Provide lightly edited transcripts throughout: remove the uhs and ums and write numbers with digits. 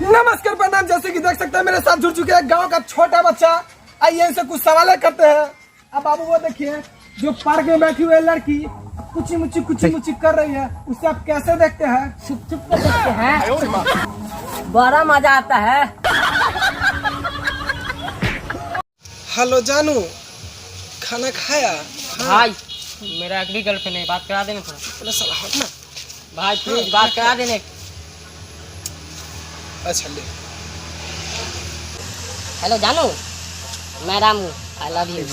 नमस्कार प्रणाम। जैसे कि देख सकते हैं मेरे साथ जुड़ चुके हैं गांव का छोटा बच्चा। आइए इनसे कुछ सवाल करते हैं। अब बाबू वो देखिए जो पार्क में बैठी हुई लड़की कुची मुची कर रही है, उसे आप कैसे देखते हैं? छुप छुप कर देखते हैं, बड़ा मजा आता है। हेलो जानू, खाना खाया? भाई मेरा एक भी गर्लफ्रेंड है, बात करा देना थोड़ा। बोला साला हट ना भाई प्लीज बात करा देने। अच्छा ले। हेलो जानू, मैं रामू, आई लव यू।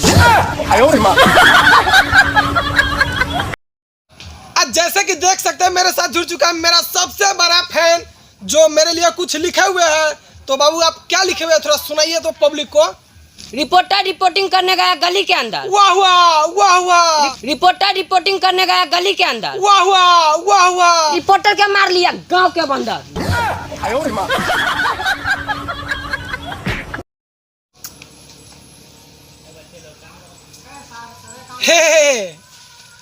आज जैसे कि देख सकते हैं मेरे साथ जुड़ चुका है मेरा सबसे बड़ा फैन जो मेरे लिए कुछ लिखे हुए हैं। तो बाबू आप क्या लिखे हुए हैं थोड़ा सुनाइए तो पब्लिक को। रिपोर्टर रिपोर्टिंग करने गया गली के अंदर। वाह वाह वाह वाह। रिपोर्टर रिपोर्टिंग करने गया गली के अंदर। वाह वाह वाह वाह। रिपोर्टर के मार लिया गांव के बंदर। हे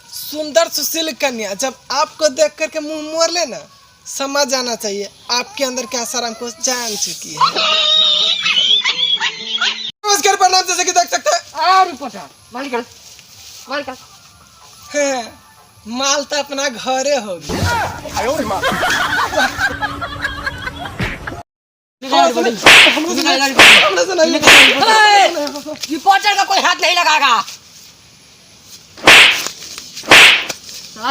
सुंदर सुशील कन्या, जब आपको देख करके मुंह मोड़ लेना समझ जाना चाहिए आपके अंदर क्या सारा हमको जान चुकी है। नमस्कार प्रणाम। जैसे कि देख सकते हैं रिपोर्टर मालिक माल तो अपना घरे होगी। रिपोर्टर का कोई हाथ नहीं लगाएगा।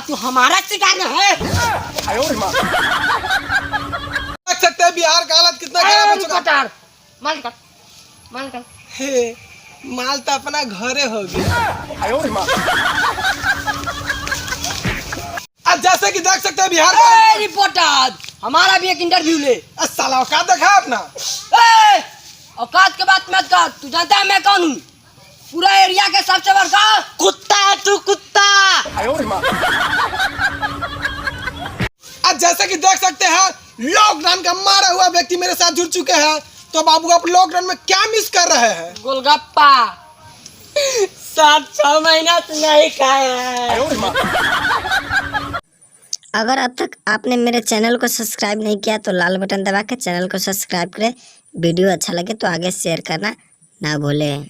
तू हमारा शिकार है। देख सकते हैं बिहार का हालत कितना खराब हो चुका है। मालिक हे माल तो अपना घरे होगी। आज जैसे कि देख सकते हैं बिहार का रिपोर्टर हमारा भी एक इंटरव्यू ले। साला औकात देखा अपना। औकात के बात मत कर, तू जानता है मैं कौन हूँ? पूरा एरिया के सबसे बड़का कुत्ता है तू, कुत्ता। आज जैसे कि देख सकते हैं लॉकडाउन का मारा हुआ व्यक्ति मेरे साथ जुड़ चुके हैं। तो बाबू आप लॉकडाउन में क्या मिस कर रहे हैं? गोलगप्पा 7-6 महीना से नहीं खाया है। अगर अब तक आपने मेरे चैनल को सब्सक्राइब नहीं किया तो लाल बटन दबा के चैनल को सब्सक्राइब करें। वीडियो अच्छा लगे तो आगे शेयर करना ना भूलें।